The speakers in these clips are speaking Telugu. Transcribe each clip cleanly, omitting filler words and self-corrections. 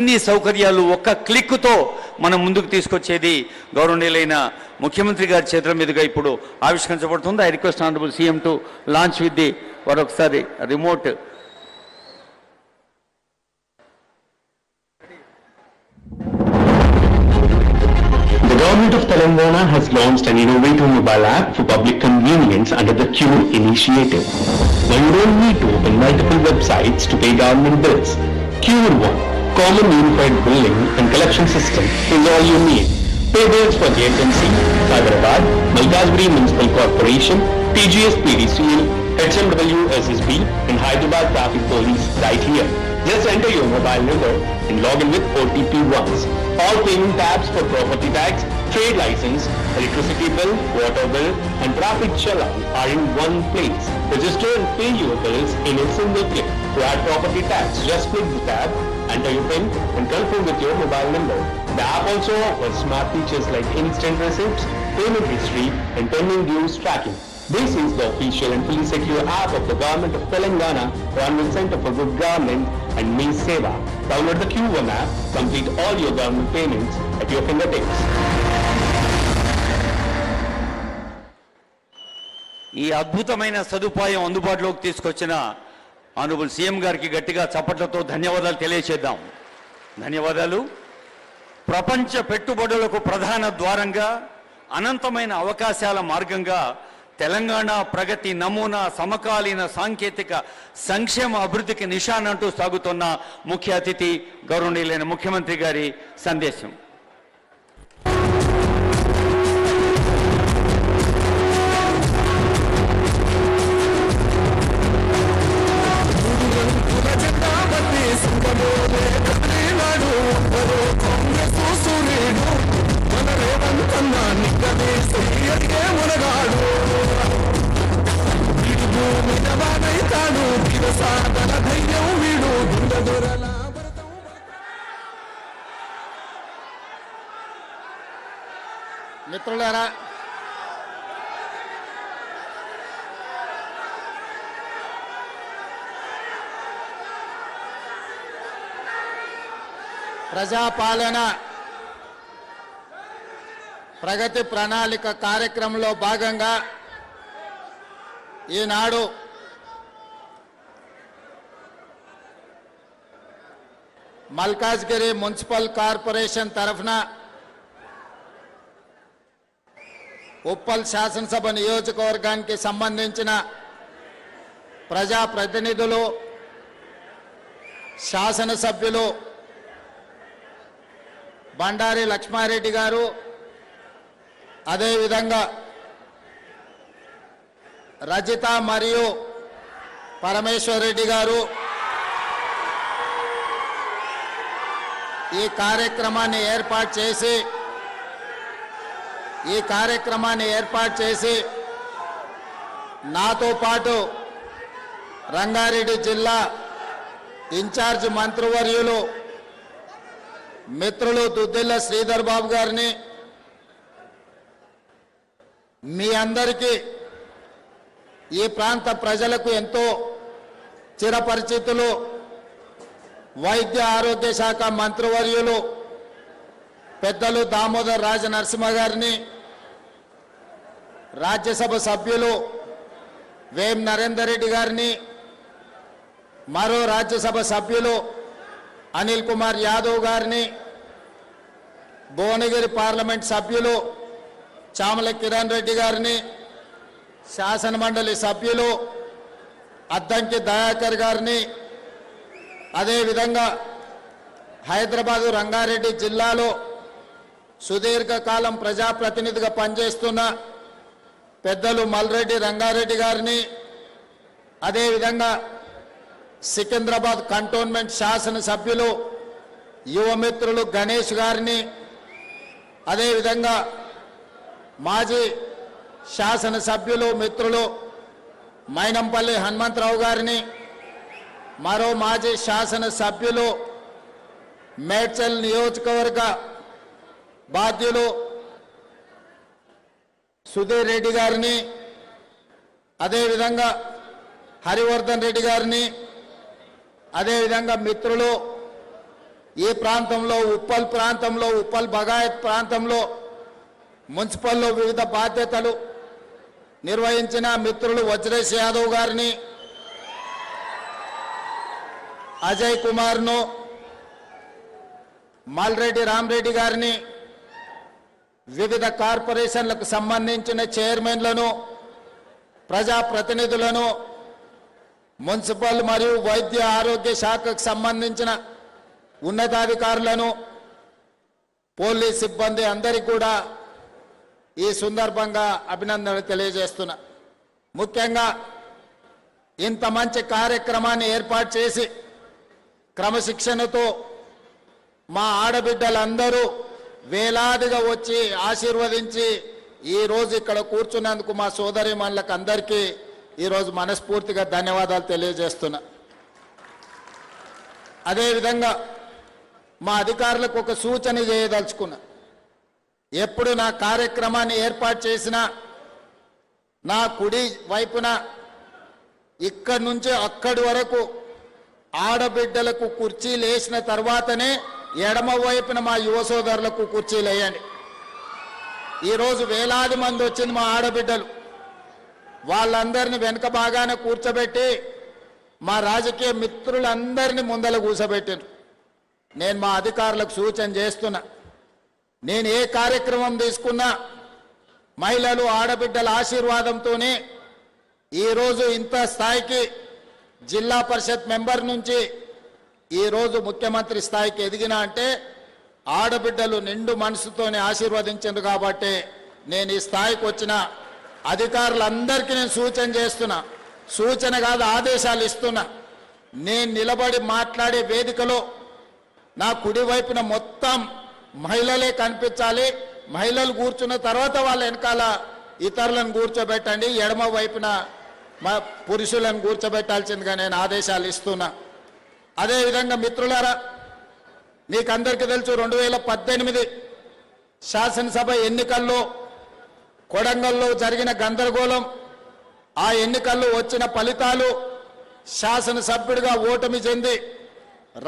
అన్ని సౌకర్యాలు ఒక్క క్లిక్తో మనం ముందుకు తీసుకొచ్చేది గౌరవనీయులైన ముఖ్యమంత్రి గారి చేతుల మీదుగా ఇప్పుడు ఆవిష్కరించబడుతుంది. I request honourable CM to launch with the మరొకసారి remote. The Government of Telangana has launched an innovative mobile app for public convenience under the Cure initiative. Now you don't need to open multiple websites to pay government bills. Cure One, Common Unified Billing and Collection System is all you need. Pay bills for JHMC, Hyderabad, Malkajgiri Municipal Corporation, TGS PDCL, HMW SSB and Hyderabad Traffic Police right here. Just enter your mobile number and log in with OTP once. All payment tabs for property tax, trade license, electricity bill, water bill and traffic challan are in one place. Register and pay your bills in a single click. To add property tax, just click the tab, enter your PIN and confirm with your mobile number. The app also offers smart features like instant receipts, payment history and pending dues tracking. This is the official and fully secure app of the Government of Telangana, run with Center for Good Government and Me Seva. Download the Q1 app, complete all your government payments at your fingertips. ఈ అద్భుతమైన సదుపాయం అందుబాటులోకి తీసుకొచ్చిన ఆనరబుల్ సీఎం గారికి గట్టిగా చప్పట్లతో ధన్యవాదాలు తెలియజేద్దాం. ధన్యవాదాలు. ప్రపంచ పెట్టుబడులకు ప్రధాన ద్వారంగా, అనంతమైన అవకాశాల మార్గంగా తెలంగాణ ప్రగతి నమూనా సమకాలీన సాంకేతిక సంక్షేమ అభివృద్ధికి నిశానంటూ సాగుతున్న ముఖ్య అతిథి గౌరవనీయులైన ముఖ్యమంత్రి గారి సందేశం. మిత్రులారా, ప్రజాపాలన ప్రగతి ప్రణాళిక కార్యక్రమంలో భాగంగా ఈనాడు మల్కాజ్గిరి మున్సిపల్ కార్పొరేషన్ తరఫున ఉప్పల్ శాసనసభ నియోజకవర్గానికి సంబంధించిన ప్రజాప్రతినిధులు, శాసనసభ్యులు బండారి లక్ష్మారెడ్డి గారు, అదేవిధంగా రజిత మరియు పరమేశ్వర్ రెడ్డి గారు ఈ కార్యక్రమాన్ని ఏర్పాటు చేసి నాతో పాటు రంగారెడ్డి జిల్లా ఇన్ఛార్జ్ మంత్రివర్యులు మిత్రులు దుద్దిల్ల శ్రీధర్ బాబు గారిని, మీ అందరికీ ఈ ప్రాంత ప్రజలకు ఎంతో చిరపరిచితులు వైద్య ఆరోగ్య శాఖ మంత్రివర్యులు పెద్దలు దామోదర్ రాజ నరసింహ గారిని, రాజ్యసభ సభ్యులు వేం నరేందర్ రెడ్డి గారిని, మరో రాజ్యసభ సభ్యులు అనిల్ కుమార్ యాదవ్ గారిని, భువనగిరి పార్లమెంట్ సభ్యులు చామల కిరణ్ రెడ్డి గారిని, శాసనమండలి సభ్యులు అద్దంకి దయాకర్ గారిని, అదేవిధంగా హైదరాబాదు రంగారెడ్డి జిల్లాలో సుదీర్ఘకాలం ప్రజాప్రతినిధిగా పనిచేస్తున్న పెద్దలు మల్రెడ్డి రంగారెడ్డి గారిని, అదేవిధంగా సికింద్రాబాద్ కంటోన్మెంట్ శాసనసభ్యులు యువమిత్రులు గణేష్ గారిని, అదేవిధంగా మాజీ శాసనసభ్యులు మిత్రులు మైనంపల్లి హనుమంతరావు గారిని, మరో మాజీ శాసనసభ్యులు మేడ్చల్ నియోజకవర్గ బాధ్యులు సుధీర్ రెడ్డి గారిని, అదేవిధంగా హరివర్ధన్ రెడ్డి గారిని, అదేవిధంగా మిత్రులు ఈ ప్రాంతంలో ఉప్పల్ ప్రాంతంలో ఉప్పల్ బగాయత్ ప్రాంతంలో మున్సిపల్లో వివిధ బాధ్యతలు నిర్వహించిన మిత్రులు వజ్రేష్ యాదవ్ గారిని, అజయ్ కుమార్ను, మల్రెడ్డి రామరెడ్డి గారిని, వివిధ కార్పొరేషన్లకు సంబంధించిన చైర్మన్లను, ప్రజాప్రతినిధులను, మున్సిపల్ మరియు వైద్య ఆరోగ్య శాఖకు సంబంధించిన ఉన్నతాధికారులను, పోలీస్ సిబ్బంది అందరికీ కూడా ఈ సందర్భంగా అభినందనలు తెలియజేస్తున్నా. ముఖ్యంగా ఇంత మంచి కార్యక్రమాన్ని ఏర్పాటు చేసి క్రమశిక్షణతో మా ఆడబిడ్డలందరూ వేలాదిగా వచ్చి ఆశీర్వదించి ఈరోజు ఇక్కడ కూర్చున్నందుకు మా సోదరిమణులకు అందరికీ ఈరోజు మనస్ఫూర్తిగా ధన్యవాదాలు తెలియజేస్తున్నా. అదేవిధంగా మా అధికారులకు ఒక సూచన చేయదలుచుకున్నా. ఎప్పుడు నా కార్యక్రమాన్ని ఏర్పాటు చేసినా నా కుడి వైపున ఇక్కడి నుంచి అక్కడి వరకు ఆడబిడ్డలకు కుర్చీలు వేసిన తర్వాతనే ఎడమ వైపున మా యువ సోదరులకు కుర్చీలు వేయండి. ఈరోజు వేలాది మంది వచ్చింది మా ఆడబిడ్డలు. వాళ్ళందరినీ వెనుక భాగాన కూర్చోబెట్టి మా రాజకీయ మిత్రులందరినీ ముందల కూర్చోబెట్టారు. నేను మా అధికారులకు సూచన చేస్తున్నా, నేను ఏ కార్యక్రమం తీసుకున్నా మహిళలు ఆడబిడ్డల ఆశీర్వాదంతోనే ఈరోజు ఇంత స్థాయికి జిల్లా పరిషత్ మెంబర్ నుంచి ఈరోజు ముఖ్యమంత్రి స్థాయికి ఎదిగిన అంటే ఆడబిడ్డలు నిండు మనసుతోనే ఆశీర్వదించారు. కాబట్టి నేను ఈ స్థాయికి వచ్చిన అధికారులందరికీ నేను సూచన చేస్తున్నా, సూచన కాదు ఆదేశాలు ఇస్తున్నా. నేను నిలబడి మాట్లాడే వేదికలో నా కుడి వైపున మొత్తం మహిళలే కనిపించాలి. మహిళలు కూర్చున్న తర్వాత వాళ్ళ వెనకాల ఇతరులను కూర్చోబెట్టండి, ఎడమ వైపున మా పురుషులను కూర్చోబెట్టాల్సిందిగా నేను ఆదేశాలు ఇస్తున్నా. అదేవిధంగా మిత్రులారా, మీకు అందరికీ తెలుసు 2018 శాసనసభ ఎన్నికల్లో కొడంగల్లో జరిగిన గందరగోళం, ఆ ఎన్నికల్లో వచ్చిన ఫలితాలు, శాసనసభ్యుడిగా ఓటమి చెంది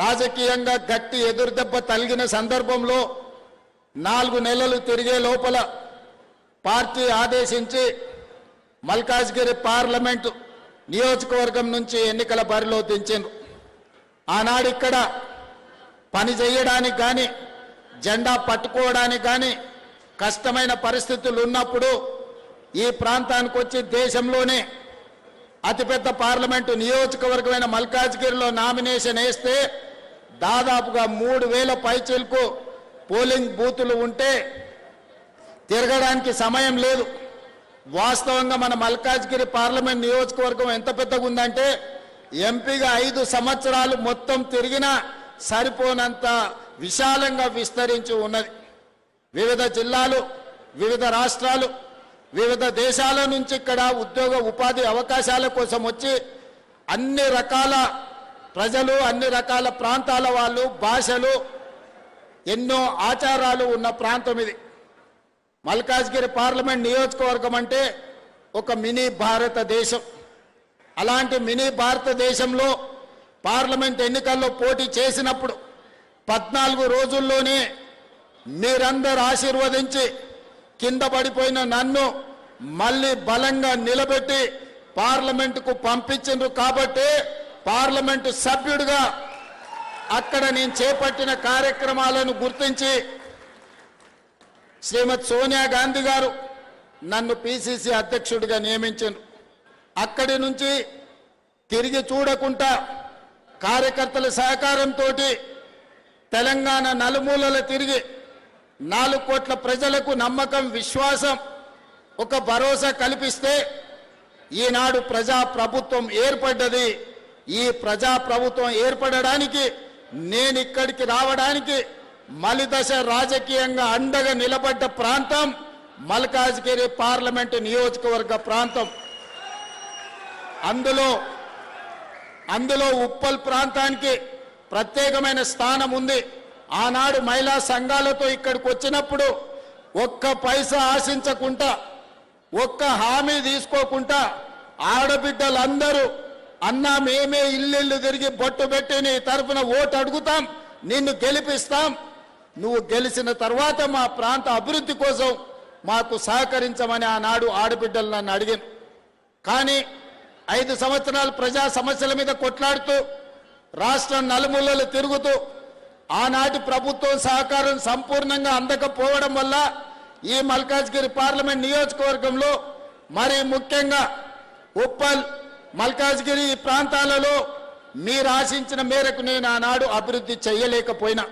రాజకీయంగా గట్టి ఎదురుదెబ్బ తగిలిన సందర్భంలో 4 నెలలు తిరిగే లోపల పార్టీ ఆదేశించి మల్కాజ్గిరి పార్లమెంటు నియోజకవర్గం నుంచి ఎన్నికల బరిలో దించారు. ఆనాడు ఇక్కడ పని చేయడానికి కానీ జెండా పట్టుకోవడానికి కానీ కష్టమైన పరిస్థితులు ఉన్నప్పుడు ఈ ప్రాంతానికి వచ్చి దేశంలోనే అతిపెద్ద పార్లమెంటు నియోజకవర్గమైన మల్కాజ్గిరిలో నామినేషన్ వేస్తే దాదాపుగా 3000 పైచిలకు పోలింగ్ బూతులు ఉంటే తిరగడానికి సమయం లేదు. వాస్తవంగా మన మల్కాజ్గిరి పార్లమెంట్ నియోజకవర్గం ఎంత పెద్దగా ఉందంటే ఎంపీగా 5 సంవత్సరాలు మొత్తం తిరిగినా సరిపోనంత విశాలంగా విస్తరించి ఉన్నది. వివిధ జిల్లాలు, వివిధ రాష్ట్రాలు, వివిధ దేశాల నుంచి ఇక్కడ ఉద్యోగ ఉపాధి అవకాశాల కోసం వచ్చి అన్ని రకాల ప్రజలు, అన్ని రకాల ప్రాంతాల వాళ్ళు, భాషలు, ఎన్నో ఆచారాలు ఉన్న ప్రాంతం ఇది. మల్కాజ్గిరి పార్లమెంట్ నియోజకవర్గం అంటే ఒక మినీ భారతదేశం. అలాంటి మినీ భారతదేశంలో పార్లమెంట్ ఎన్నికల్లో పోటీ చేసినప్పుడు 14 రోజుల్లోనే మీరందరూ ఆశీర్వదించి కింద పడిపోయిన నన్ను మళ్ళీ బలంగా నిలబెట్టి పార్లమెంటుకు పంపించారు. కాబట్టి పార్లమెంటు సభ్యుడిగా అక్కడ నేను చేపట్టిన కార్యక్రమాలను గుర్తించి శ్రీమతి సోనియా గాంధీ గారు నన్ను పిసిసి అధ్యక్షుడిగా నియమించారు. అక్కడి నుంచి తిరిగి చూడకుండా కార్యకర్తల సహకారంతో తెలంగాణ నలుమూలల తిరిగి 4 కోట్ల ప్రజలకు నమ్మకం, విశ్వాసం, ఒక భరోసా కల్పిస్తే ఈనాడు ప్రజాప్రభుత్వం ఏర్పడ్డది. ఈ ప్రజాప్రభుత్వం ఏర్పడడానికి నేను ఇక్కడికి రావడానికి మలిదశ రాజకీయంగా అండగా నిలబడ్డ ప్రాంతం మల్కాజ్గిరి పార్లమెంటు నియోజకవర్గ ప్రాంతం. అందులో ఉప్పల్ ప్రాంతానికి ప్రత్యేకమైన స్థానం ఉంది. ఆనాడు మహిళా సంఘాలతో ఇక్కడికి వచ్చినప్పుడు ఒక్క పైసా ఆశించకుండా, ఒక్క హామీ తీసుకోకుండా ఆడబిడ్డలందరూ అన్నా మేమే ఇల్లు తిరిగి బొట్టు పెట్టి నీ తరఫున ఓటు అడుగుతాం, నిన్ను గెలిపిస్తాం, నువ్వు గెలిచిన తర్వాత మా ప్రాంత అభివృద్ధి కోసం మాకు సహకరించమని ఆనాడు ఆడబిడ్డలు నన్ను అడిగాను. కానీ 5 సంవత్సరాలు ప్రజా సమస్యల మీద కొట్లాడుతూ రాష్ట్రం నలుమూలలు తిరుగుతూ ఆనాటి ప్రభుత్వం సహకారం సంపూర్ణంగా అందకపోవడం వల్ల ఈ మల్కాజ్గిరి పార్లమెంట్ నియోజకవర్గంలో మరి ముఖ్యంగా ఉప్పల్ మల్కాజ్గిరి ఈ ప్రాంతాలలో మీరు ఆశించిన మేరకు నేను ఆనాడు అభివృద్ధి చేయలేకపోయినా